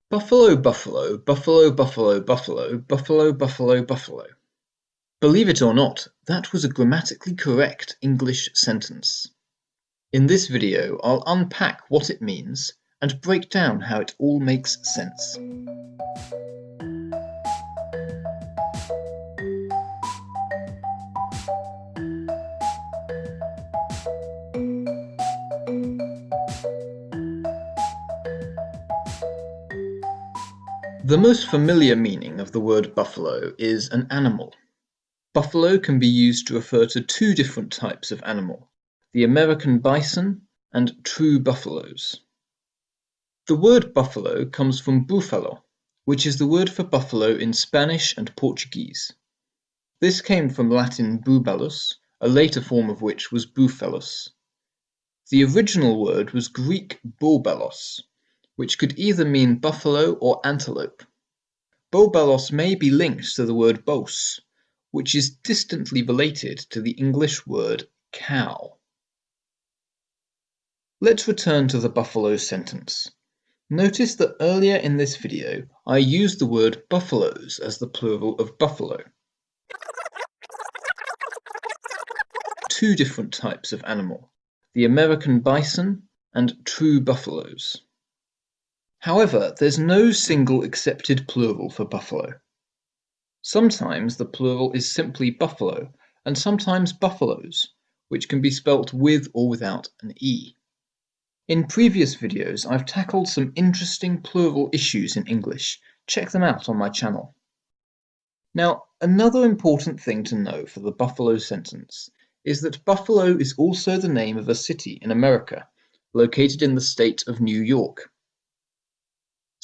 Buffalo, buffalo, buffalo, buffalo, buffalo, buffalo, buffalo, buffalo. Believe it or not, that was a grammatically correct English sentence. In this video, I'll unpack what it means and break down how it all makes sense. The most familiar meaning of the word buffalo is an animal. Buffalo can be used to refer to two different types of animal, the American bison and true buffaloes. The word buffalo comes from búfalo, which is the word for buffalo in Spanish and Portuguese. This came from Latin búbalus, a later form of which was búfalus. The original word was Greek bóbalos, which could either mean buffalo or antelope. Bóbalos may be linked to the word bos, which is distantly related to the English word cow. Let's return to the buffalo sentence. Notice that earlier in this video I used the word buffaloes as the plural of buffalo. Two different types of animal, the American bison and true buffaloes. However, there's no single accepted plural for buffalo. Sometimes the plural is simply buffalo, and sometimes buffaloes, which can be spelt with or without an E. In previous videos, I've tackled some interesting plural issues in English. Check them out on my channel. Now, another important thing to know for the buffalo sentence is that Buffalo is also the name of a city in America, located in the state of New York.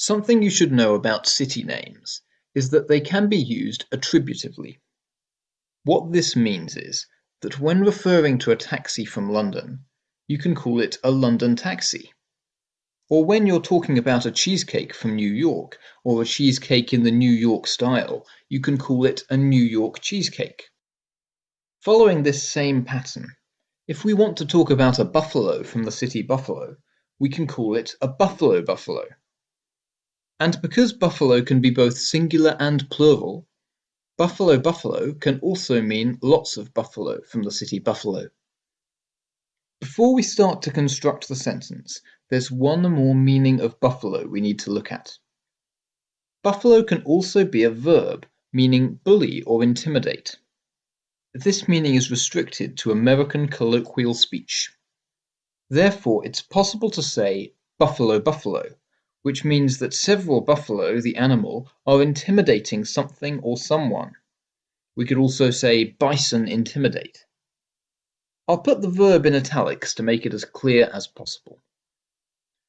Something you should know about city names is that they can be used attributively. What this means is that when referring to a taxi from London, you can call it a London taxi. Or when you're talking about a cheesecake from New York, or a cheesecake in the New York style, you can call it a New York cheesecake. Following this same pattern, if we want to talk about a buffalo from the city Buffalo, we can call it a buffalo buffalo. And because buffalo can be both singular and plural, buffalo buffalo can also mean lots of buffalo from the city Buffalo. Before we start to construct the sentence, there's one more meaning of buffalo we need to look at. Buffalo can also be a verb, meaning bully or intimidate. This meaning is restricted to American colloquial speech. Therefore, it's possible to say buffalo buffalo, which means that several buffalo, the animal, are intimidating something or someone. We could also say bison intimidate. I'll put the verb in italics to make it as clear as possible.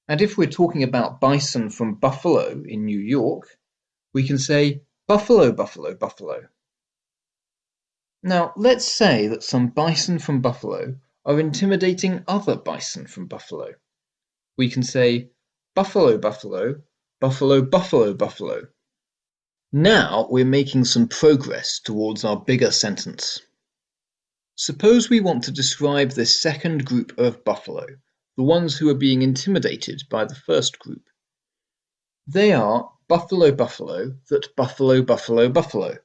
And if we're talking about bison from Buffalo in New York, we can say buffalo buffalo buffalo. Now, let's say that some bison from Buffalo are intimidating other bison from Buffalo. We can say buffalo buffalo, buffalo buffalo buffalo. Now we're making some progress towards our bigger sentence. Suppose we want to describe this second group of buffalo, the ones who are being intimidated by the first group. They are buffalo buffalo that buffalo buffalo buffalo.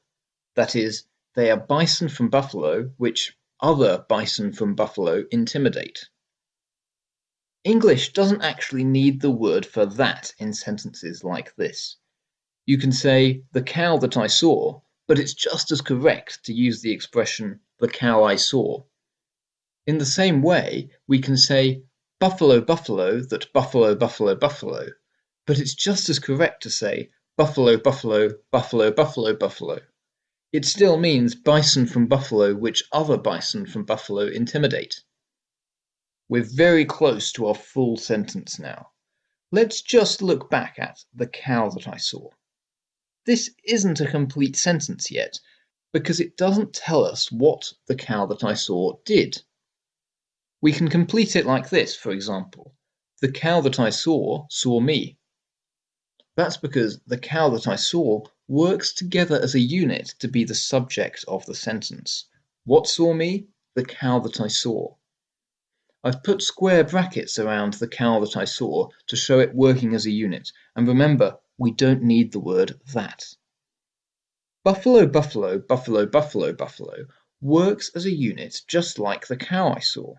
That is, they are bison from Buffalo which other bison from Buffalo intimidate. English doesn't actually need the word for that in sentences like this. You can say the cow that I saw, but it's just as correct to use the expression the cow I saw. In the same way, we can say buffalo buffalo that buffalo buffalo buffalo, but it's just as correct to say buffalo buffalo buffalo buffalo buffalo. It still means bison from Buffalo which other bison from Buffalo intimidate. We're very close to our full sentence now. Let's just look back at the cow that I saw. This isn't a complete sentence yet, because it doesn't tell us what the cow that I saw did. We can complete it like this, for example. The cow that I saw me. That's because the cow that I saw works together as a unit to be the subject of the sentence. What saw me? The cow that I saw. I've put square brackets around the cow that I saw to show it working as a unit. And remember, we don't need the word that. Buffalo, buffalo, buffalo, buffalo, buffalo works as a unit just like the cow I saw.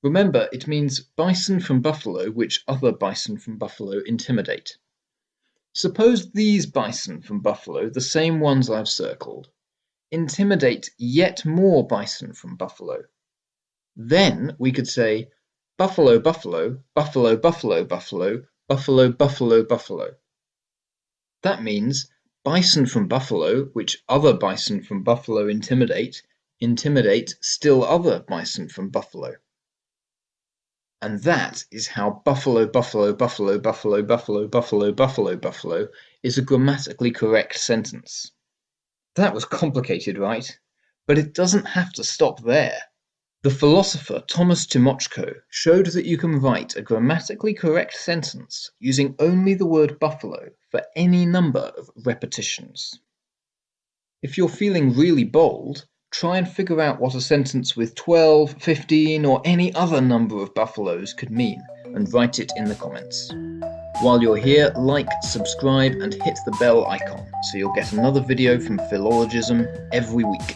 Remember, it means bison from buffalo which other bison from buffalo intimidate. Suppose these bison from buffalo, the same ones I've circled, intimidate yet more bison from buffalo. Then we could say buffalo, buffalo, buffalo, buffalo, buffalo, buffalo, buffalo, buffalo. That means bison from buffalo, which other bison from buffalo intimidate still other bison from buffalo. And that is how buffalo, buffalo, buffalo, buffalo, buffalo, buffalo, buffalo, buffalo is a grammatically correct sentence. That was complicated, right? But it doesn't have to stop there. The philosopher Tymoczko showed that you can write a grammatically correct sentence using only the word buffalo for any number of repetitions. If you're feeling really bold, try and figure out what a sentence with 12, 15, or any other number of buffaloes could mean, and write it in the comments. While you're here, like, subscribe, and hit the bell icon so you'll get another video from Philologism every week.